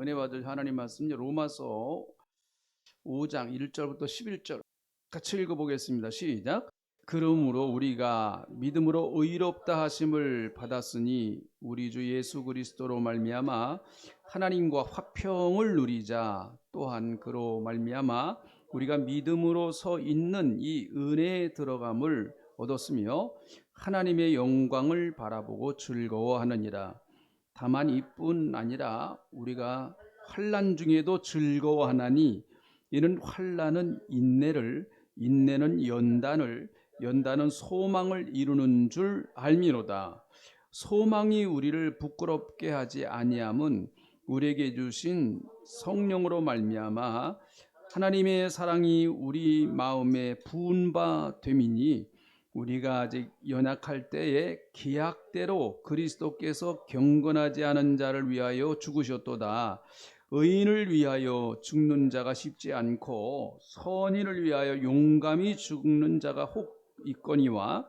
은혜 받을 하나님 말씀요, 로마서 5장 1절부터 11절 같이 읽어보겠습니다. 시작. 그러므로 우리가 믿음으로 의롭다 하심을 받았으니 우리 주 예수 그리스도로 말미암아 하나님과 화평을 누리자. 또한 그로 말미암아 우리가 믿음으로 서 있는 이 은혜에 들어감을 얻었으며 하나님의 영광을 바라보고 즐거워하느니라. 다만 이뿐 아니라 우리가 환난 중에도 즐거워하나니 이는 환난은 인내를, 인내는 연단을, 연단은 소망을 이루는 줄 알미로다. 소망이 우리를 부끄럽게 하지 아니함은 우리에게 주신 성령으로 말미암아 하나님의 사랑이 우리 마음에 부은 바 됨이니 우리가 아직 연약할 때에 기약대로 그리스도께서 경건하지 않은 자를 위하여 죽으셨도다. 의인을 위하여 죽는 자가 쉽지 않고 선인을 위하여 용감히 죽는 자가 혹 있거니와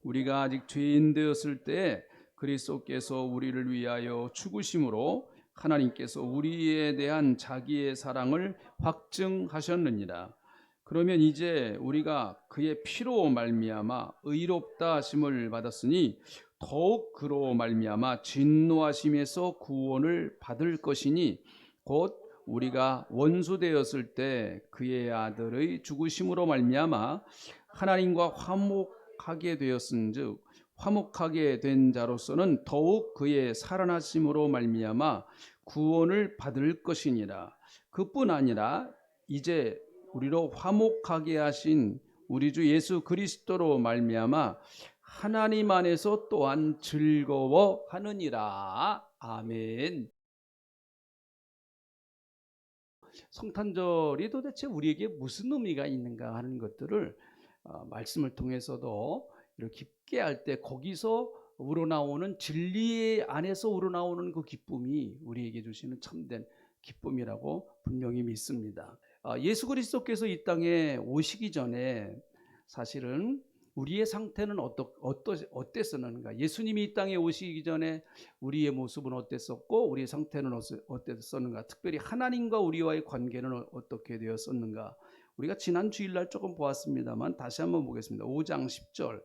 우리가 아직 죄인 되었을 때 그리스도께서 우리를 위하여 죽으심으로 하나님께서 우리에 대한 자기의 사랑을 확증하셨느니라. 그러면 이제 우리가 그의 피로 말미암아 의롭다 하심을 받았으니 더욱 그로 말미암아 진노하심에서 구원을 받을 것이니 곧 우리가 원수 되었을 때 그의 아들의 죽으심으로 말미암아 하나님과 화목하게 되었은즉 화목하게 된 자로서는 더욱 그의 살아나심으로 말미암아 구원을 받을 것이니라. 그뿐 아니라 이제 우리로 화목하게 하신 우리 주 예수 그리스도로 말미암아 하나님 안에서 또한 즐거워하느니라. 아멘. 성탄절이 도대체 우리에게 무슨 의미가 있는가 하는 것들을 말씀을 통해서도 이렇게 깊게 할 때 거기서 우러나오는 진리 안에서 우러나오는 그 기쁨이 우리에게 주시는 참된 기쁨이라고 분명히 믿습니다. 예수 그리스도께서 이 땅에 오시기 전에 사실은 우리의 상태는 어땠었는가? 예수님이 이 땅에 오시기 전에 우리의 모습은 어땠었고 우리의 상태는 어땠었는가? 특별히 하나님과 우리와의 관계는 어떻게 되었었는가? 우리가 지난 주일날 조금 보았습니다만 다시 한번 보겠습니다. 5장 10절.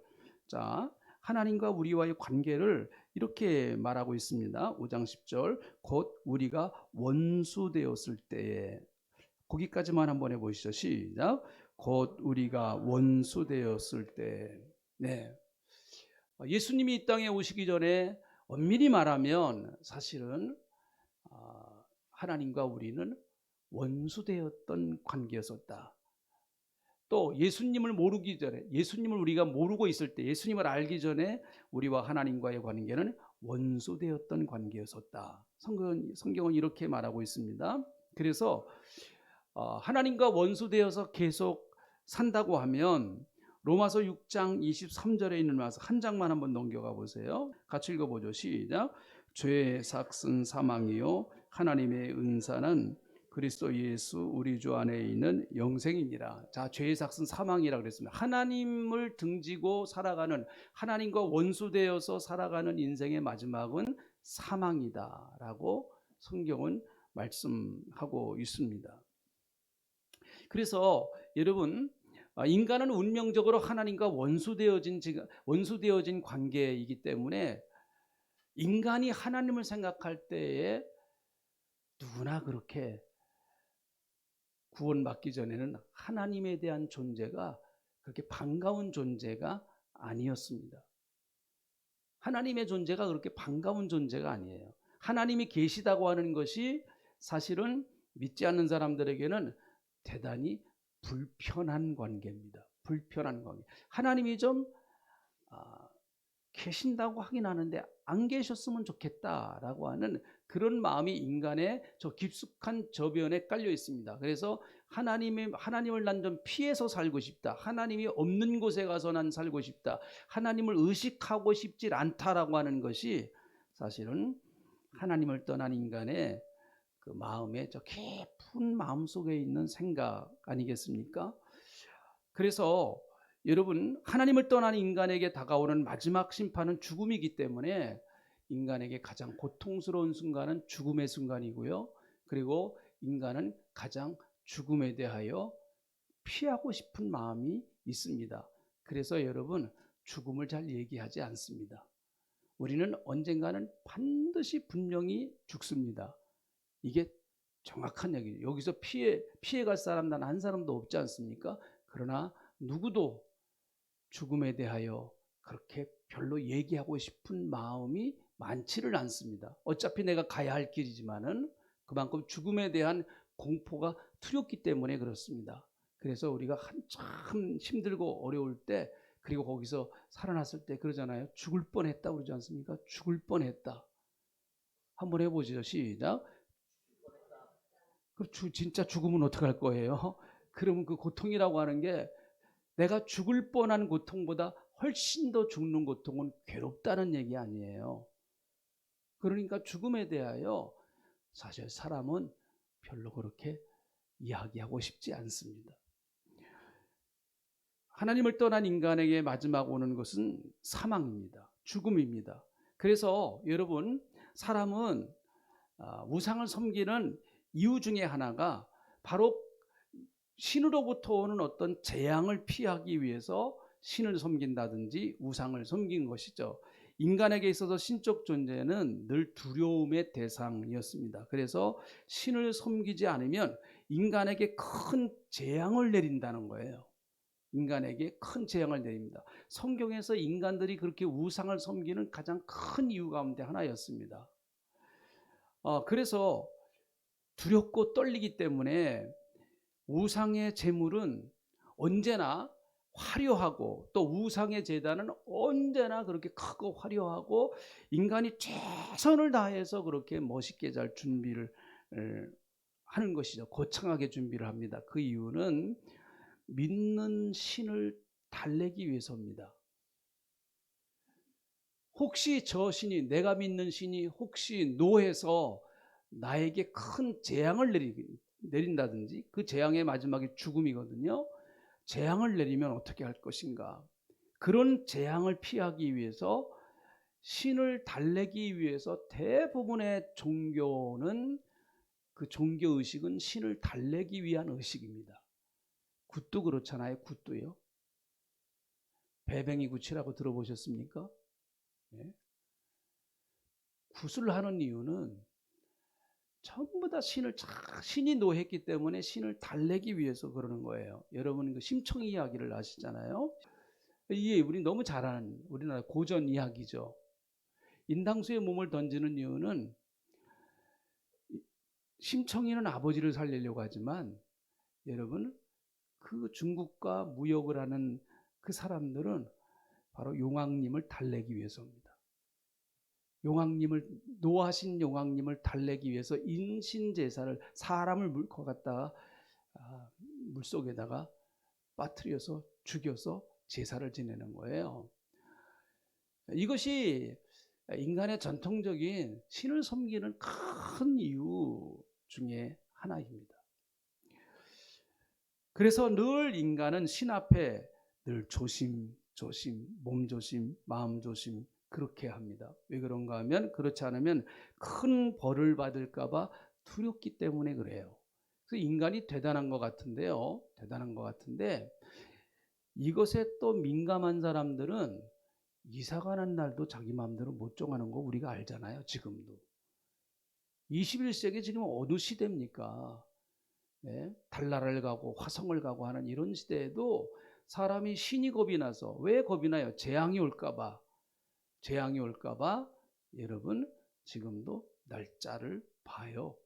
자, 하나님과 우리와의 관계를 이렇게 말하고 있습니다. 5장 10절. 곧 우리가 원수 되었을 때에, 거기까지만 한번 해보시죠. 시작. 곧 우리가 원수 되었을 때. 네. 예수님이 이 땅에 오시기 전에 엄밀히 말하면 사실은 하나님과 우리는 원수 되었던 관계였었다. 또 예수님을 모르기 전에, 예수님을 우리가 모르고 있을 때, 예수님을 알기 전에 우리와 하나님과의 관계는 원수 되었던 관계였었다. 성경은 이렇게 말하고 있습니다. 그래서 하나님과 원수되어서 계속 산다고 하면 로마서 6장 23절에 있는 말씀 한 장만 한번 넘겨가 보세요. 같이 읽어보죠. 시작. 죄의 삭은 사망이요 하나님의 은사는 그리스도 예수 우리 주 안에 있는 영생이니라. 자, 죄의 삭은 사망이라 그랬습니다. 하나님을 등지고 살아가는, 하나님과 원수되어서 살아가는 인생의 마지막은 사망이다라고 성경은 말씀하고 있습니다. 그래서 여러분, 인간은 운명적으로 하나님과 원수되어진 관계이기 때문에 인간이 하나님을 생각할 때에 누구나 그렇게 구원받기 전에는 하나님에 대한 존재가 그렇게 반가운 존재가 아니었습니다. 하나님의 존재가 그렇게 반가운 존재가 아니에요. 하나님이 계시다고 하는 것이 사실은 믿지 않는 사람들에게는 대단히 불편한 관계입니다. 불편한 관계. 하나님이 좀 계신다고 하긴 하는데 안 계셨으면 좋겠다라고 하는 그런 마음이 인간의 저 깊숙한 저변에 깔려 있습니다. 그래서 하나님을 난 좀 피해서 살고 싶다. 하나님이 없는 곳에 가서 난 살고 싶다. 하나님을 의식하고 싶지 않다라고 하는 것이 사실은 하나님을 떠난 인간의 그 마음의 저 깊은 마음 속에 있는 생각 아니겠습니까? 그래서 여러분, 하나님을 떠난 인간에게 다가오는 마지막 심판은 죽음이기 때문에 인간에게 가장 고통스러운 순간은 죽음의 순간이고요. 그리고 인간은 가장 죽음에 대하여 피하고 싶은 마음이 있습니다. 그래서 여러분, 죽음을 잘 얘기하지 않습니다. 우리는 언젠가는 반드시 분명히 죽습니다. 이게 정확한 얘기예요. 여기서 피해갈 사람 단 한 사람도 없지 않습니까? 그러나 누구도 죽음에 대하여 그렇게 별로 얘기하고 싶은 마음이 많지를 않습니다. 어차피 내가 가야 할 길이지만은 그만큼 죽음에 대한 공포가 두렵기 때문에 그렇습니다. 그래서 우리가 한참 힘들고 어려울 때, 그리고 거기서 살아났을 때 그러잖아요. 죽을 뻔했다 그러지 않습니까? 죽을 뻔했다. 한번 해보시죠. 시작. 그럼 진짜 죽으면 어떡할 거예요? 그러면 그 고통이라고 하는 게 내가 죽을 뻔한 고통보다 훨씬 더 죽는 고통은 괴롭다는 얘기 아니에요. 그러니까 죽음에 대하여 사실 사람은 별로 그렇게 이야기하고 싶지 않습니다. 하나님을 떠난 인간에게 마지막 오는 것은 사망입니다. 죽음입니다. 그래서 여러분, 사람은 우상을 섬기는 이유 중에 하나가 바로 신으로부터 오는 어떤 재앙을 피하기 위해서 신을 섬긴다든지 우상을 섬긴 것이죠. 인간에게 있어서 신적 존재는 늘 두려움의 대상이었습니다. 그래서 신을 섬기지 않으면 인간에게 큰 재앙을 내린다는 거예요. 인간에게 큰 재앙을 내립니다. 성경에서 인간들이 그렇게 우상을 섬기는 가장 큰 이유 가운데 하나였습니다. 그래서 두렵고 떨리기 때문에 우상의 제물은 언제나 화려하고, 또 우상의 제단은 언제나 그렇게 크고 화려하고 인간이 최선을 다해서 그렇게 멋있게 잘 준비를 하는 것이죠. 거창하게 준비를 합니다. 그 이유는 믿는 신을 달래기 위해서입니다. 혹시 저 신이, 내가 믿는 신이 혹시 노해서 나에게 큰 재앙을 내린다든지, 그 재앙의 마지막이 죽음이거든요. 재앙을 내리면 어떻게 할 것인가? 그런 재앙을 피하기 위해서, 신을 달래기 위해서 대부분의 종교는, 그 종교의식은 신을 달래기 위한 의식입니다. 굿도 그렇잖아요. 굿도요. 배뱅이 굿이라고 들어보셨습니까? 네. 굿을 하는 이유는 전부 다 신이 노했기 때문에 신을 달래기 위해서 그러는 거예요. 여러분 그 심청 이야기를 아시잖아요. 이게 우리 너무 잘 아는 우리나라 고전 이야기죠. 인당수에 몸을 던지는 이유는, 심청이는 아버지를 살리려고 하지만 여러분, 그 중국과 무역을 하는 그 사람들은 바로 용왕님을 달래기 위해서입니다. 노하신 용왕님을 달래기 위해서 인신제사를, 사람을 물고 갖다가 물속에다가 빠뜨려서 죽여서 제사를 지내는 거예요. 이것이 인간의 전통적인 신을 섬기는 큰 이유 중에 하나입니다. 그래서 늘 인간은 신 앞에 늘 조심, 몸 조심, 마음 조심 그렇게 합니다. 왜 그런가 하면, 그렇지 않으면 큰 벌을 받을까 봐 두렵기 때문에 그래요. 그래서 인간이 대단한 것 같은데요. 대단한 것 같은데, 이것에 또 민감한 사람들은 이사 가는 날도 자기 마음대로 못 정하는 거 우리가 알잖아요. 지금도. 21세기 지금 어느 시대입니까? 네? 달나라를 가고 화성을 가고 하는 이런 시대에도 사람이 신이 겁이 나서, 왜 겁이 나요? 재앙이 올까봐. 재앙이 올까봐 여러분 지금도 날짜를 봐요.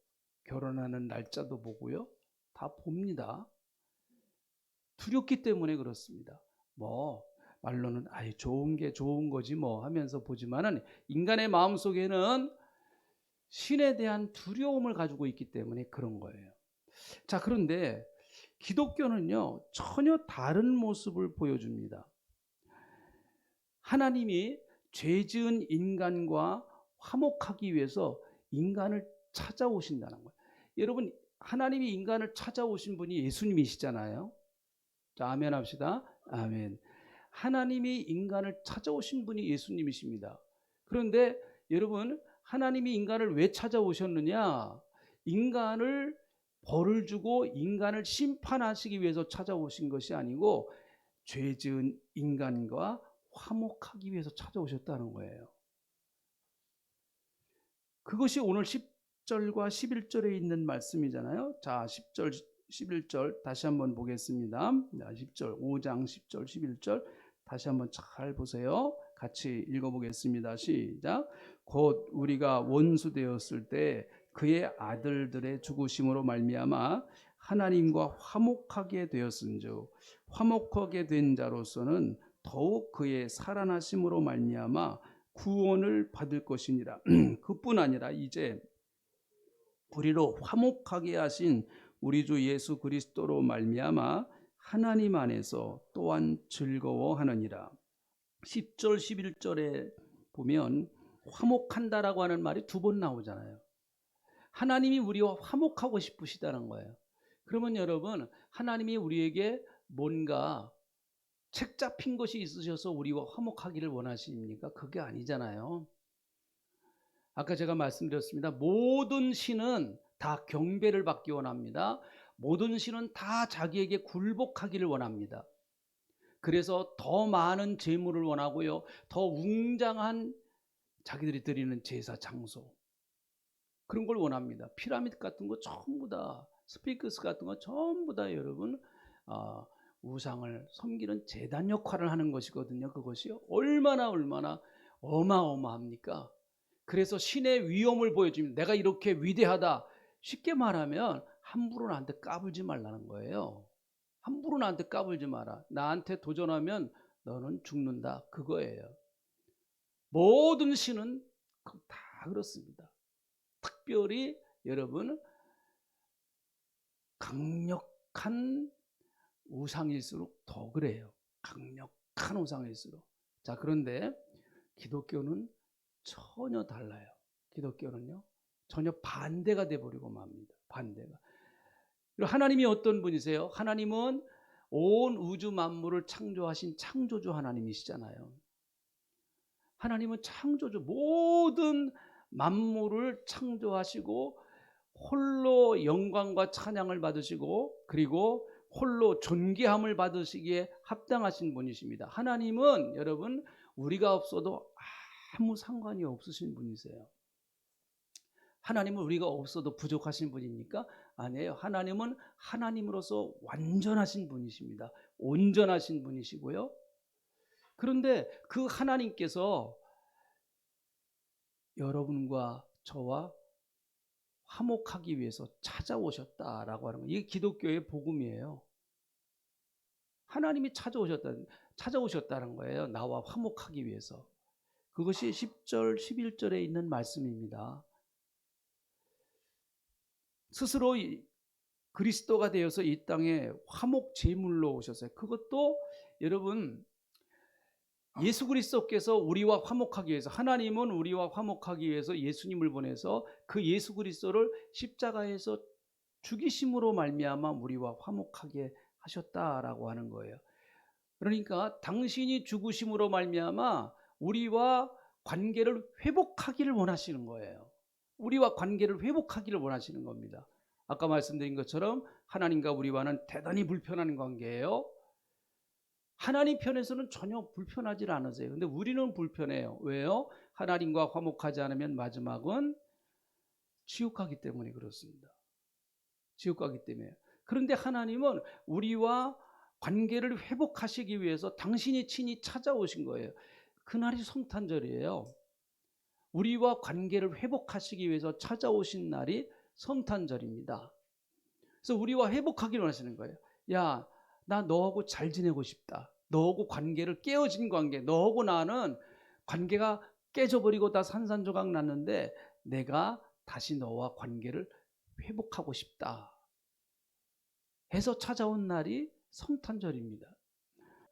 결혼하는 날짜도 보고요. 다 봅니다. 두렵기 때문에 그렇습니다. 말로는 좋은 게 좋은 거지 하면서 보지만은 인간의 마음속에는 신에 대한 두려움을 가지고 있기 때문에 그런 거예요. 자, 그런데 기독교는요, 전혀 다른 모습을 보여줍니다. 하나님이 죄 지은 인간과 화목하기 위해서 인간을 찾아오신다는 거예요. 여러분, 하나님이 인간을 찾아오신 분이 예수님이시잖아요. 자, 아멘 합시다. 아멘. 하나님이 인간을 찾아오신 분이 예수님이십니다. 그런데 여러분, 하나님이 인간을 왜 찾아오셨느냐? 인간을 벌을 주고 인간을 심판하시기 위해서 찾아오신 것이 아니고 죄 지은 인간과 화목하기 위해서 찾아오셨다는 거예요. 그것이 오늘 10절과 11절에 있는 말씀이잖아요. 자, 10절, 11절 다시 한번 보겠습니다. 10절, 5장 10절, 11절 다시 한번 잘 보세요. 같이 읽어보겠습니다. 시작. 곧 우리가 원수 되었을 때 그의 아들들의 죽으심으로 말미암아 하나님과 화목하게 되었은즉 화목하게 된 자로서는 더욱 그의 살아나심으로 말미암아 구원을 받을 것이니라. 그뿐 아니라 이제 우리로 화목하게 하신 우리 주 예수 그리스도로 말미암아 하나님 안에서 또한 즐거워하느니라. 10절 11절에 보면 화목한다라고 하는 말이 2번 나오잖아요. 하나님이 우리와 화목하고 싶으시다는 거예요. 그러면 여러분, 하나님이 우리에게 뭔가 책 잡힌 것이 있으셔서 우리와 화목하기를 원하십니까? 그게 아니잖아요. 아까 제가 말씀드렸습니다. 모든 신은 다 경배를 받기 원합니다. 모든 신은 다 자기에게 굴복하기를 원합니다. 그래서 더 많은 재물을 원하고요. 더 웅장한 자기들이 드리는 제사 장소, 그런 걸 원합니다. 피라미드 같은 거 전부 다, 스핑크스 같은 거 전부 다 여러분 우상을 섬기는 제단 역할을 하는 것이거든요. 그것이 얼마나 어마어마합니까? 그래서 신의 위엄을 보여줍니다. 내가 이렇게 위대하다. 쉽게 말하면 함부로 나한테 까불지 말라는 거예요. 함부로 나한테 까불지 마라. 나한테 도전하면 너는 죽는다. 그거예요. 모든 신은 다 그렇습니다. 특별히 여러분 강력한 우상일수록 더 그래요. 강력한 우상일수록. 자, 그런데 기독교는 전혀 달라요. 기독교는요 전혀 반대가 돼버리고 맙니다. 반대가. 하나님이 어떤 분이세요? 하나님은 온 우주 만물을 창조하신 창조주 하나님이시잖아요. 하나님은 창조주, 모든 만물을 창조하시고 홀로 영광과 찬양을 받으시고 그리고 홀로 존귀함을 받으시기에 합당하신 분이십니다. 하나님은 여러분 우리가 없어도 아무 상관이 없으신 분이세요. 하나님은 우리가 없어도 부족하신 분입니까? 아니에요. 하나님은 하나님으로서 완전하신 분이십니다. 온전하신 분이시고요. 그런데 그 하나님께서 여러분과 저와 화목하기 위해서 찾아오셨다라고 하는 거예요. 이게 기독교의 복음이에요. 하나님이 찾아오셨다는 거예요. 나와 화목하기 위해서. 그것이 10절, 11절에 있는 말씀입니다. 스스로 그리스도가 되어서 이 땅에 화목 제물로 오셨어요. 그것도 여러분 예수 그리스도께서 우리와 화목하기 위해서, 하나님은 우리와 화목하기 위해서 예수님을 보내서 그 예수 그리스도를 십자가에서 죽이심으로 말미암아 우리와 화목하게 하셨다라고 하는 거예요. 그러니까 당신이 죽으심으로 말미암아 우리와 관계를 회복하기를 원하시는 거예요. 우리와 관계를 회복하기를 원하시는 겁니다. 아까 말씀드린 것처럼 하나님과 우리와는 대단히 불편한 관계예요. 하나님 편에서는 전혀 불편하지 않으세요. 근데 우리는 불편해요. 왜요? 하나님과 화목하지 않으면 마지막은 지옥 가기 때문에 그렇습니다. 지옥 가기 때문에. 그런데 하나님은 우리와 관계를 회복하시기 위해서 당신이 친히 찾아오신 거예요. 그날이 성탄절이에요. 우리와 관계를 회복하시기 위해서 찾아오신 날이 성탄절입니다. 그래서 우리와 회복하기를 원하시는 거예요. 야, 나 너하고 잘 지내고 싶다. 너하고 관계를 깨어진 관계, 너하고 나는 관계가 깨져버리고 다 산산조각 났는데 내가 다시 너와 관계를 회복하고 싶다 해서 찾아온 날이 성탄절입니다.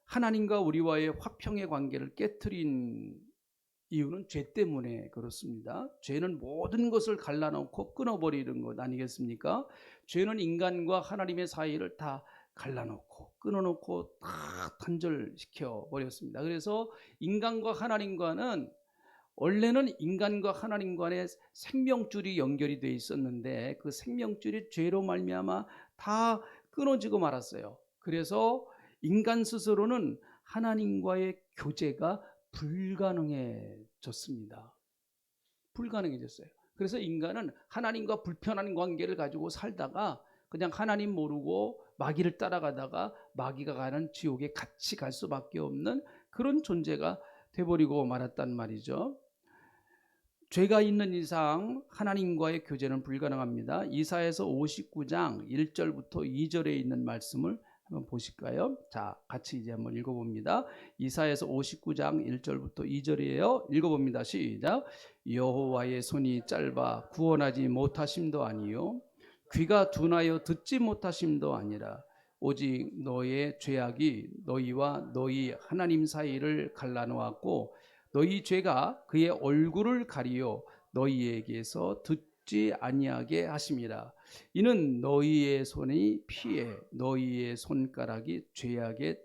하나님과 우리와의 화평의 관계를 깨트린 이유는 죄 때문에 그렇습니다. 죄는 모든 것을 갈라놓고 끊어버리는 것 아니겠습니까? 죄는 인간과 하나님의 사이를 다 갈라놓고 끊어놓고 다 단절시켜 버렸습니다. 그래서 인간과 하나님과는 원래는 인간과 하나님 간의 생명줄이 연결이 돼 있었는데 그 생명줄이 죄로 말미암아 다 끊어지고 말았어요. 그래서 인간 스스로는 하나님과의 교제가 불가능해졌습니다. 불가능해졌어요. 그래서 인간은 하나님과 불편한 관계를 가지고 살다가 그냥 하나님 모르고 마귀를 따라가다가 마귀가 가는 지옥에 같이 갈 수밖에 없는 그런 존재가 돼버리고 말았단 말이죠. 죄가 있는 이상 하나님과의 교제는 불가능합니다. 이사야서 59장 1절부터 2절에 있는 말씀을 한번 보실까요? 자, 같이 이제 한번 읽어봅니다. 이사야서 59장 1절부터 2절이에요. 읽어봅니다. 시작. 여호와의 손이 짧아 구원하지 못하심도 아니요 귀가 둔하여 듣지 못하심도 아니라 오직 너의 죄악이 너희와 너희 하나님 사이를 갈라놓았고 너희 죄가 그의 얼굴을 가리어 너희에게서 듣지 아니하게 하심이라. 이는 너희의 손이 피해 너희의 손가락이 죄악에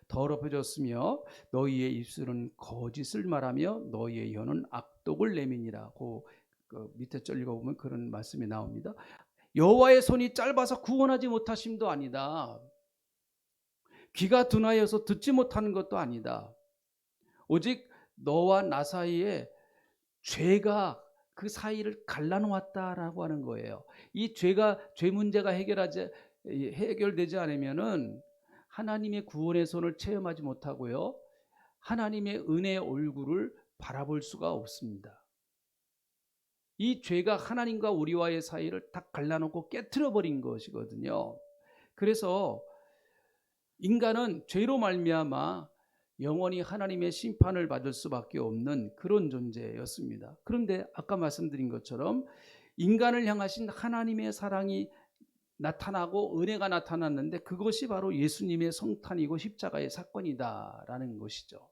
더럽혀졌으며 너희의 입술은 거짓을 말하며 너희의 혀는 악독을 내미니라. 그 밑에 절 읽어보면 그런 말씀이 나옵니다. 여호와의 손이 짧아서 구원하지 못하심도 아니다. 귀가 둔하여서 듣지 못하는 것도 아니다. 오직 너와 나 사이에 죄가 그 사이를 갈라놓았다라고 하는 거예요. 이 죄 문제가 해결되지 않으면은 하나님의 구원의 손을 체험하지 못하고요. 하나님의 은혜의 얼굴을 바라볼 수가 없습니다. 이 죄가 하나님과 우리와의 사이를 다 갈라놓고 깨트려 버린 것이거든요. 그래서 인간은 죄로 말미암아 영원히 하나님의 심판을 받을 수밖에 없는 그런 존재였습니다. 그런데 아까 말씀드린 것처럼 인간을 향하신 하나님의 사랑이 나타나고 은혜가 나타났는데 그것이 바로 예수님의 성탄이고 십자가의 사건이다라는 것이죠.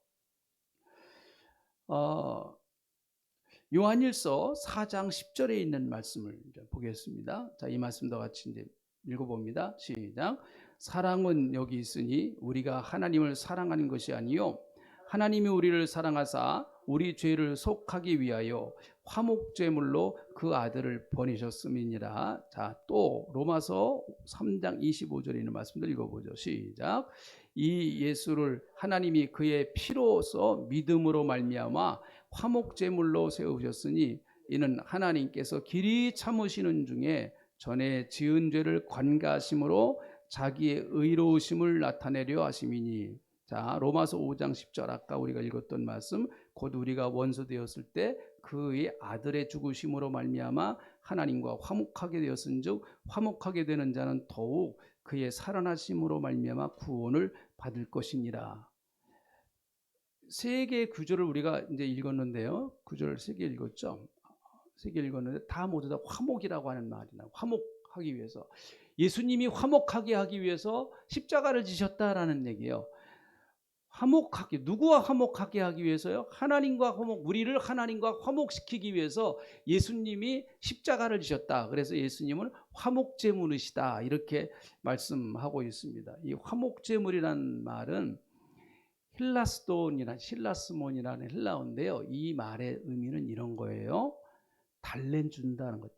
요한일서 4장 10절에 있는 말씀을 보겠습니다. 자, 이 말씀도 같이 이제 읽어봅니다. 시작. 사랑은 여기 있으니 우리가 하나님을 사랑하는 것이 아니요 하나님이 우리를 사랑하사 우리 죄를 속하기 위하여 화목제물로 그 아들을 보내셨음이니라. 자, 또 로마서 3장 25절에 있는 말씀들 읽어보죠. 시작. 이 예수를 하나님이 그의 피로서 믿음으로 말미암아 화목제물로 세우셨으니 이는 하나님께서 길이 참으시는 중에 전에 지은 죄를 관가하심으로 자기의 의로우심을 나타내려 하심이니. 자, 로마서 5장 10절 아까 우리가 읽었던 말씀, 곧 우리가 원수 되었을 때 그의 아들의 죽으심으로 말미암아 하나님과 화목하게 되었은즉 화목하게 되는 자는 더욱 그의 살아나심으로 말미암아 구원을 받을 것이니라. 세 개의 구절을 우리가 이제 읽었는데요. 구절을 세 개 읽었죠. 세 개 읽었는데 다 모두 다 화목이라고 하는 말이나 화목하기 위해서 예수님이 화목하게 하기 위해서 십자가를 지셨다라는 얘기예요. 화목하게, 누구와 화목하게 하기 위해서요? 우리를 하나님과 화목시키기 위해서 예수님이 십자가를 지셨다. 그래서 예수님은 화목제물이시다. 이렇게 말씀하고 있습니다. 이 화목제물이라는 말은 실라스몬이라는 헬라어인데요. 이 말의 의미는 이런 거예요. 달래준다는 거예요.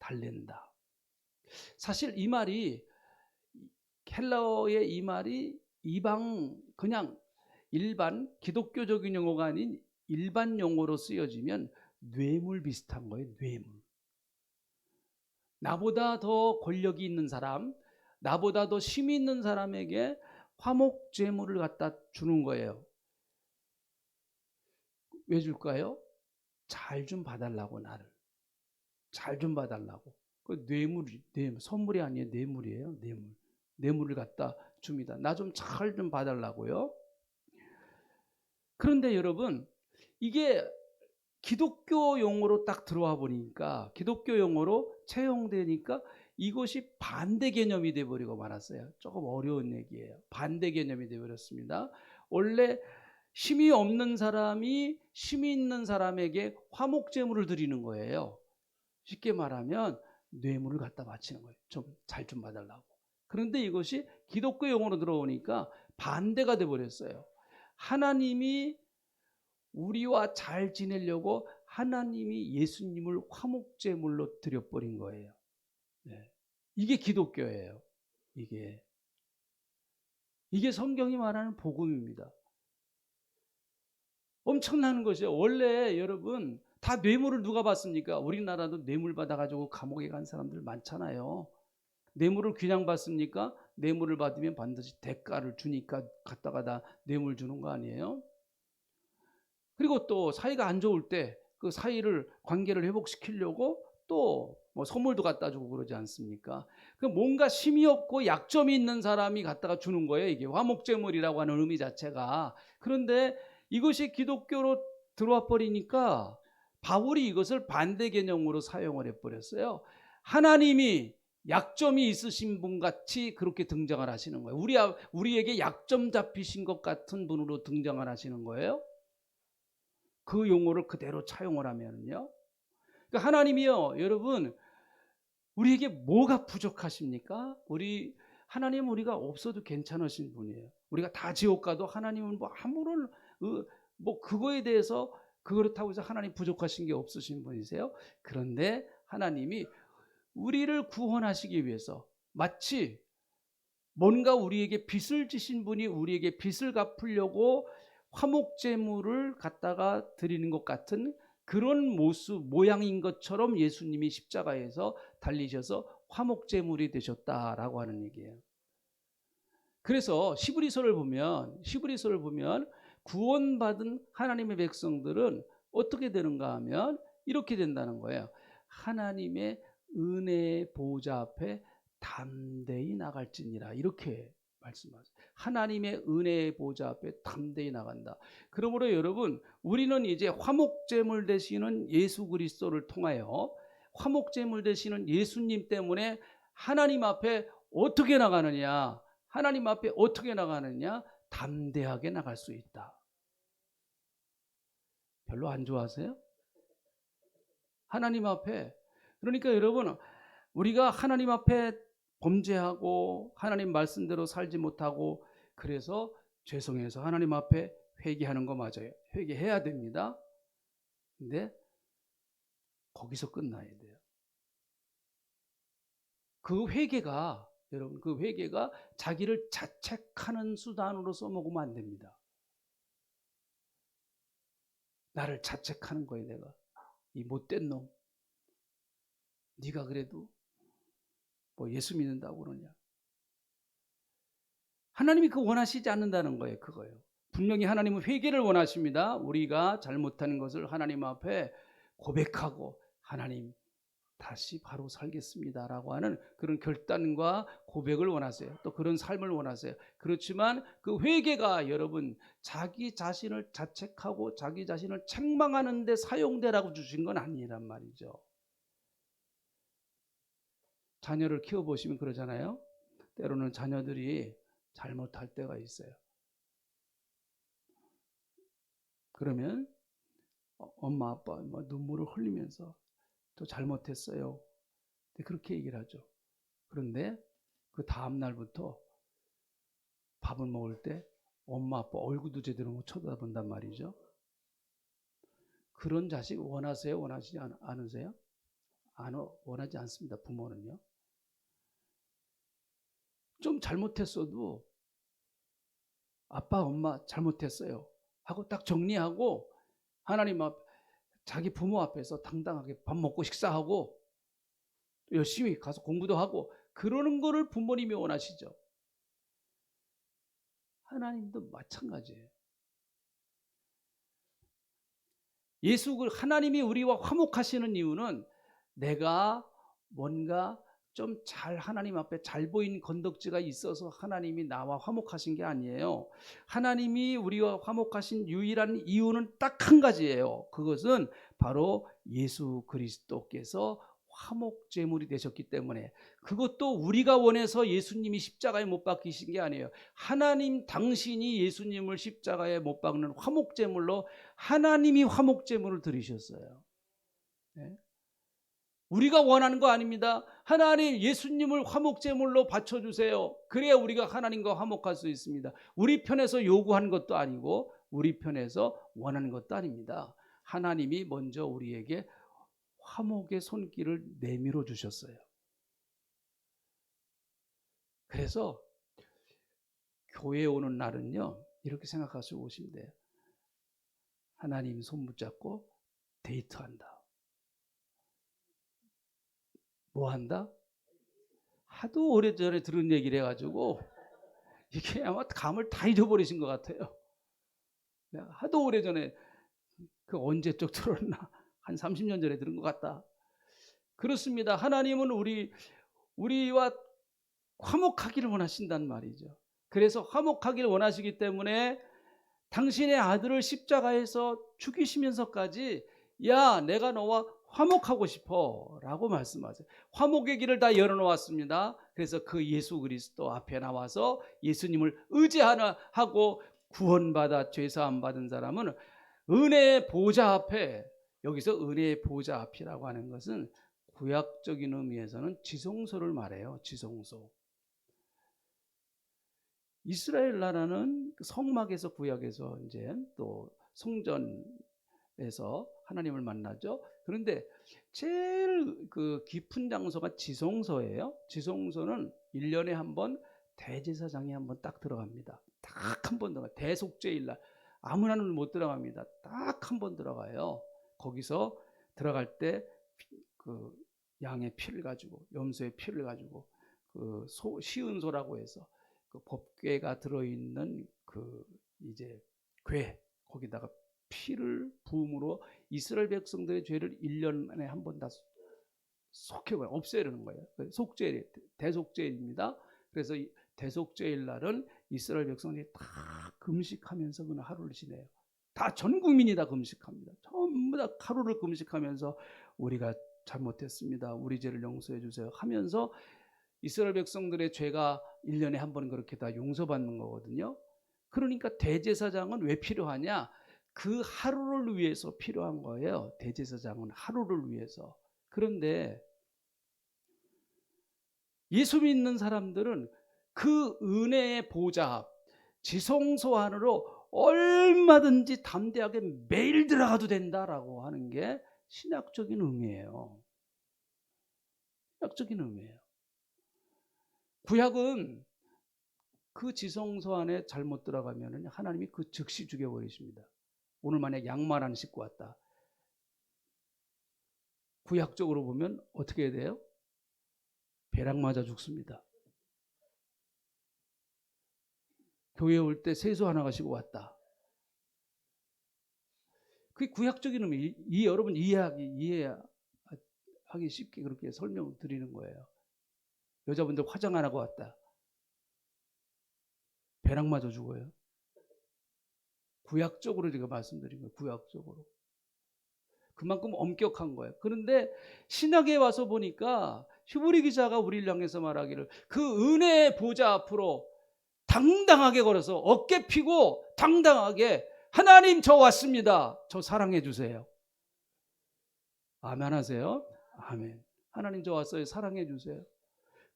달랜다. 사실 이 말이 헬라어의 이 말이 그냥 일반 기독교적인 용어가 아닌 일반 용어로 쓰여지면 뇌물 비슷한 거예요. 뇌물. 나보다 더 권력이 있는 사람, 나보다 더 힘이 있는 사람에게 화목제물을 갖다 주는 거예요. 왜 줄까요? 잘 좀 봐달라고, 나를. 잘 좀 봐달라고. 그 선물이 아니에요. 뇌물이에요. 뇌물을 갖다 줍니다. 나 좀 잘 좀 봐달라고요. 그런데 여러분, 이게 기독교 용어로 딱 들어와 보니까, 기독교 용어로 채용되니까 이것이 반대 개념이 돼버리고 말았어요. 조금 어려운 얘기예요. 반대 개념이 돼버렸습니다. 원래 힘이 없는 사람이 힘이 있는 사람에게 화목제물을 드리는 거예요. 쉽게 말하면 뇌물을 갖다 바치는 거예요. 잘 좀 봐달라고. 그런데 이것이 기독교 용어로 들어오니까 반대가 돼버렸어요. 하나님이 우리와 잘 지내려고 하나님이 예수님을 화목제물로 드려버린 거예요. 네. 이게 기독교예요. 이게 성경이 말하는 복음입니다. 엄청난 것이에요. 원래 여러분 다 뇌물을 누가 받습니까? 우리나라도 뇌물 받아가지고 감옥에 간 사람들 많잖아요. 뇌물을 그냥 받습니까? 뇌물을 받으면 반드시 대가를 주니까 갖다가 다 뇌물 주는 거 아니에요? 그리고 또 사이가 안 좋을 때 그 사이를 관계를 회복시키려고 또 뭐 선물도 갖다 주고 그러지 않습니까? 그 뭔가 심이 없고 약점이 있는 사람이 갖다가 주는 거예요. 이게 화목제물이라고 하는 의미 자체가. 그런데 이것이 기독교로 들어와 버리니까 바울이 이것을 반대 개념으로 사용을 해버렸어요. 하나님이 약점이 있으신 분 같이 그렇게 등장을 하시는 거예요. 우리에게 약점 잡히신 것 같은 분으로 등장을 하시는 거예요. 그 용어를 그대로 차용을 하면요. 그러니까 하나님이요, 여러분, 우리에게 뭐가 부족하십니까? 하나님은 우리가 없어도 괜찮으신 분이에요. 우리가 다 지옥 가도 하나님은 뭐 아무런 뭐 그거에 대해서 그렇다고 해서 하나님 부족하신 게 없으신 분이세요. 그런데 하나님이 우리를 구원하시기 위해서 마치 뭔가 우리에게 빚을 지신 분이 우리에게 빚을 갚으려고 화목제물을 갖다가 드리는 것 같은 그런 모양인 것처럼 예수님이 십자가에서 달리셔서 화목제물이 되셨다라고 하는 얘기예요. 그래서 히브리서를 보면 구원받은 하나님의 백성들은 어떻게 되는가 하면 이렇게 된다는 거예요. 하나님의 은혜의 보좌 앞에 담대히 나갈지니라, 이렇게 말씀하세요. 하나님의 은혜의 보좌 앞에 담대히 나간다. 그러므로 여러분, 우리는 이제 화목제물 되시는 예수 그리스도를 통하여 화목제물 되시는 예수님 때문에 하나님 앞에 어떻게 나가느냐? 담대하게 나갈 수 있다. 별로 안 좋아하세요? 하나님 앞에. 그러니까 여러분, 우리가 하나님 앞에 범죄하고 하나님 말씀대로 살지 못하고 그래서 죄송해서 하나님 앞에 회개하는 거 맞아요. 회개해야 됩니다. 근데 거기서 끝나야 돼요. 여러분, 그 회개가 자기를 자책하는 수단으로 써먹으면 안 됩니다. 나를 자책하는 거예요. 내가 이 못된 놈, 네가 그래도 뭐 예수 믿는다고 그러냐. 하나님이 그거 원하시지 않는다는 거예요. 그거예요. 분명히 하나님은 회개를 원하십니다. 우리가 잘못한 것을 하나님 앞에 고백하고 하나님 다시 바로 살겠습니다라고 하는 그런 결단과 고백을 원하세요. 또 그런 삶을 원하세요. 그렇지만 그 회개가 여러분 자기 자신을 자책하고 자기 자신을 책망하는 데 사용되라고 주신 건 아니란 말이죠. 자녀를 키워보시면 그러잖아요. 때로는 자녀들이 잘못할 때가 있어요. 그러면 엄마 아빠 눈물을 흘리면서 또 잘못했어요. 그렇게 얘기를 하죠. 그런데 그 다음 날부터 밥을 먹을 때 엄마 아빠 얼굴도 제대로 못 쳐다본단 말이죠. 그런 자식 원하세요? 원하지 않으세요? 원하지 않습니다. 부모는요. 좀 잘못했어도 아빠 엄마 잘못했어요 하고 딱 정리하고 하나님 앞 자기 부모 앞에서 당당하게 밥 먹고 식사하고 열심히 가서 공부도 하고 그러는 거를 부모님이 원하시죠. 하나님도 마찬가지예요. 하나님이 우리와 화목하시는 이유는 내가 뭔가 좀 하나님 앞에 잘 보이는 건덕지가 있어서 하나님이 나와 화목하신 게 아니에요. 하나님이 우리와 화목하신 유일한 이유는 딱 한 가지예요. 그것은 바로 예수 그리스도께서 화목제물이 되셨기 때문에, 그것도 우리가 원해서 예수님이 십자가에 못 박히신 게 아니에요. 하나님 당신이 예수님을 십자가에 못 박는 화목제물로 하나님이 화목제물을 드리셨어요. 네? 우리가 원하는 거 아닙니다. 하나님 예수님을 화목제물로 바쳐주세요. 그래야 우리가 하나님과 화목할 수 있습니다. 우리 편에서 요구하는 것도 아니고 우리 편에서 원하는 것도 아닙니다. 하나님이 먼저 우리에게 화목의 손길을 내밀어 주셨어요. 그래서 교회에 오는 날은요, 이렇게 생각하시고 오시면 돼요. 하나님 손 붙잡고 데이트한다. 뭐 한다? 하도 오래전에 들은 얘기를 해가지고 이게 아마 감을 다 잃어버리신 것 같아요. 하도 오래전에 그 언제적 들었나? 한 30년 전에 들은 것 같다. 그렇습니다. 하나님은 우리와 화목하기를 원하신단 말이죠. 그래서 화목하기를 원하시기 때문에 당신의 아들을 십자가에서 죽이시면서까지 야, 내가 너와 화목하고 싶어 라고 말씀하세요. 화목의 길을 다 열어놓았습니다. 그래서 그 예수 그리스도 앞에 나와서 예수님을 의지하고 구원받아 죄사함 받은 사람은 은혜의 보좌 앞에, 여기서 은혜의 보좌 앞이라고 하는 것은 구약적인 의미에서는 지성소를 말해요. 지성소. 이스라엘 나라는 성막에서, 구약에서 이제 또 성전에서 하나님을 만나죠. 그런데 제일 그 깊은 장소가 지성소예요. 지성소는 1년에 한 번 대제사장이 한 번 딱 들어갑니다. 딱 한 번 들어가. 대속죄일 날 아무나는 못 들어갑니다. 딱 한 번 들어가요. 거기서 들어갈 때 그 양의 피를 가지고, 염소의 피를 가지고, 그 시은소라고 해서 그 법궤가 들어있는 그 이제 궤, 거기다가 피를 부음으로 이스라엘 백성들의 죄를 1년에 한 번 다 속해버려, 없애려는 거예요. 속죄일, 대속죄일입니다. 그래서 이 대속죄일 날은 이스라엘 백성들이 다 금식하면서 그 하루를 지내요. 다 전 국민이 다 금식합니다. 전부 다 하루를 금식하면서 우리가 잘못했습니다. 우리 죄를 용서해 주세요 하면서 이스라엘 백성들의 죄가 1년에 한 번 그렇게 다 용서받는 거거든요. 그러니까 대제사장은 왜 필요하냐? 그 하루를 위해서 필요한 거예요. 대제사장은 하루를 위해서. 그런데 예수 믿는 사람들은 그 은혜의 보좌 앞, 지성소 안으로 얼마든지 담대하게 매일 들어가도 된다라고 하는 게 신학적인 의미예요. 신학적인 의미예요. 구약은 그 지성소 안에 잘못 들어가면 하나님이 그 즉시 죽여버리십니다. 오늘 만약 양말 안 신고 왔다. 구약적으로 보면 어떻게 해야 돼요? 벼락 맞아 죽습니다. 교회 올 때 세수 하나 가지고 왔다. 그게 구약적인 의미. 여러분 이해하기 쉽게 그렇게 설명을 드리는 거예요. 여자분들 화장 안 하고 왔다. 벼락 맞아 죽어요. 구약적으로 제가 말씀드린 거예요. 구약적으로. 그만큼 엄격한 거예요. 그런데 신약에 와서 보니까 히브리 기자가 우리를 향해서 말하기를 그 은혜의 보좌 앞으로 당당하게 걸어서 어깨 피고 당당하게 하나님 저 왔습니다. 저 사랑해 주세요. 아멘 하세요. 아멘. 하나님 저 왔어요. 사랑해 주세요.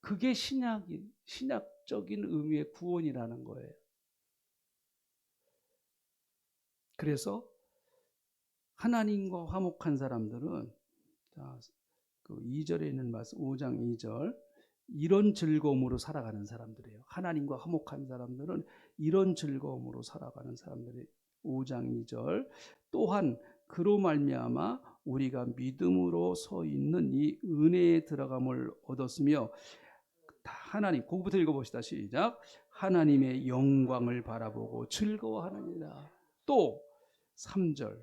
그게 신약적인 의미의 구원이라는 거예요. 그래서 하나님과 화목한 사람들은 그 2절에 있는 말씀 5장 2절 이런 즐거움으로 살아가는 사람들이에요. 하나님과 화목한 사람들은 이런 즐거움으로 살아가는 사람들이 5장 2절 또한 그로 말미암아 우리가 믿음으로 서 있는 이 은혜에 들어감을 얻었으며 하나님, 그거부터 읽어봅시다. 시작. 하나님의 영광을 바라보고 즐거워하느니라. 또 3절.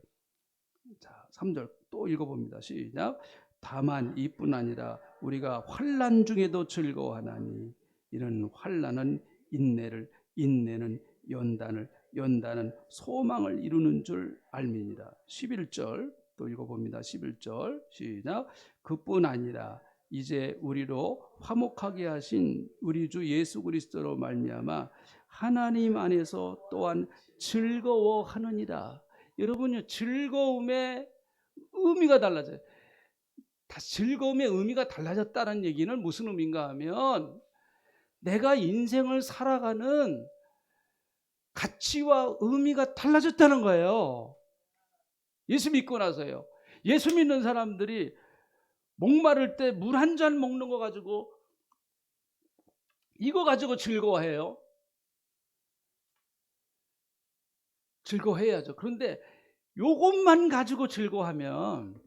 자, 3절 또 읽어봅니다. 시작. 다만 이뿐 아니라 우리가 환난 중에도 즐거워하나니 이런 환난은 인내를, 인내는 연단을, 연단은 소망을 이루는 줄 알미니라. 11절 또 읽어봅니다. 11절 시작. 그뿐 아니라 이제 우리로 화목하게 하신 우리 주 예수 그리스도로 말미암아 하나님 안에서 또한 즐거워하느니라. 여러분요, 즐거움의 의미가 달라져요. 즐거움의 의미가 달라졌다는 얘기는 무슨 의미인가 하면 내가 인생을 살아가는 가치와 의미가 달라졌다는 거예요. 예수 믿고 나서요. 예수 믿는 사람들이 목마를 때 물 한 잔 먹는 거 가지고 이거 가지고 즐거워해요. 즐거워해야죠. 그런데 요것만 가지고 즐거워하면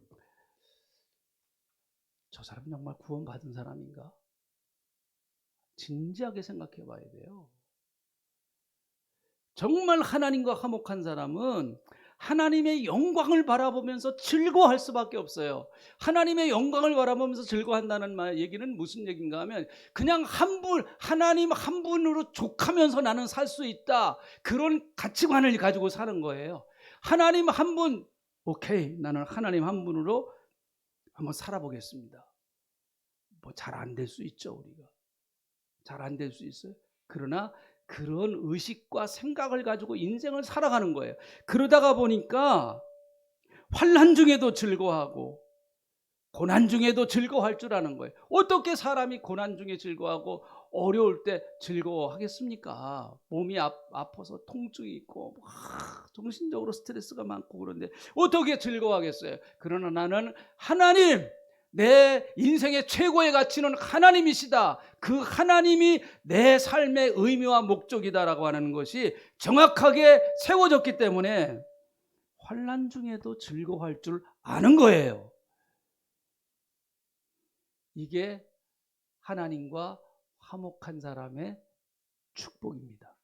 저 사람은 정말 구원받은 사람인가? 진지하게 생각해 봐야 돼요. 정말 하나님과 화목한 사람은 하나님의 영광을 바라보면서 즐거워할 수밖에 없어요. 하나님의 영광을 바라보면서 즐거워한다는 얘기는 무슨 얘기인가 하면 그냥 하나님 한 분으로 족하면서 나는 살 수 있다. 그런 가치관을 가지고 사는 거예요. 하나님 한 분, 오케이, 나는 하나님 한 분으로 한번 살아보겠습니다. 뭐 잘 안 될 수 있죠, 우리가. 잘 안 될 수 있어요. 그러나 그런 의식과 생각을 가지고 인생을 살아가는 거예요. 그러다가 보니까 환난 중에도 즐거워하고 고난 중에도 즐거워할 줄 아는 거예요. 어떻게 사람이 고난 중에 즐거워하고 어려울 때 즐거워하겠습니까? 몸이 아파서 통증이 있고 정신적으로 스트레스가 많고 그런데 어떻게 즐거워하겠어요? 그러나 나는 하나님, 내 인생의 최고의 가치는 하나님이시다. 그 하나님이 내 삶의 의미와 목적이다라고 하는 것이 정확하게 세워졌기 때문에 환난 중에도 즐거워할 줄 아는 거예요. 이게 하나님과 화목한 사람의 축복입니다.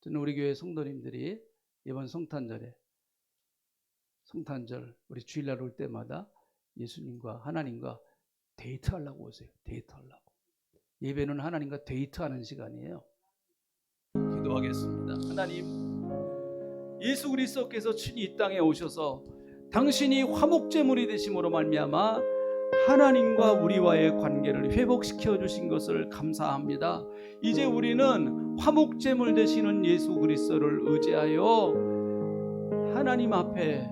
저는 우리 교회 성도님들이 이번 성탄절 우리 주일날 올 때마다 예수님과 하나님과 데이트하려고 오세요. 데이트하려고. 예배는 하나님과 데이트하는 시간이에요. 기도하겠습니다. 하나님, 예수 그리스도께서 친히 이 땅에 오셔서 당신이 화목제물이 되심으로 말미암아 하나님과 우리와의 관계를 회복시켜 주신 것을 감사합니다. 이제 우리는 화목제물 되시는 예수 그리스도를 의지하여 하나님 앞에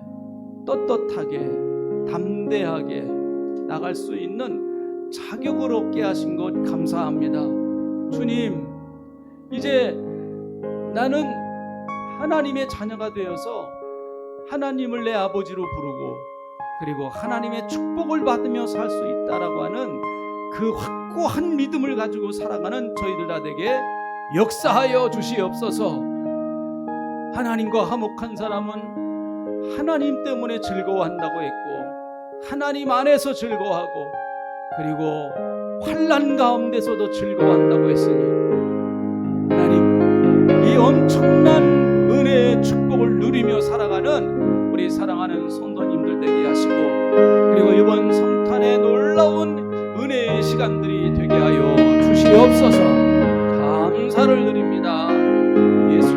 떳떳하게 담대하게 나갈 수 있는 자격을 얻게 하신 것 감사합니다. 주님, 이제 나는 하나님의 자녀가 되어서 하나님을 내 아버지로 부르고 그리고 하나님의 축복을 받으며 살 수 있다라고 하는 그 확고한 믿음을 가지고 살아가는 저희들 다 되게 역사하여 주시옵소서. 하나님과 화목한 사람은 하나님 때문에 즐거워한다고 했고 하나님 안에서 즐거워하고 그리고 환난 가운데서도 즐거워한다고 했으니 하나님, 이 엄청난 은혜의 축복을 누리며 살아가는 우리 사랑하는 성도님들 되게 하시고 그리고 이번 성탄의 놀라운 은혜의 시간들이 되게 하여 주시옵소서. 감사를 드립니다. 예수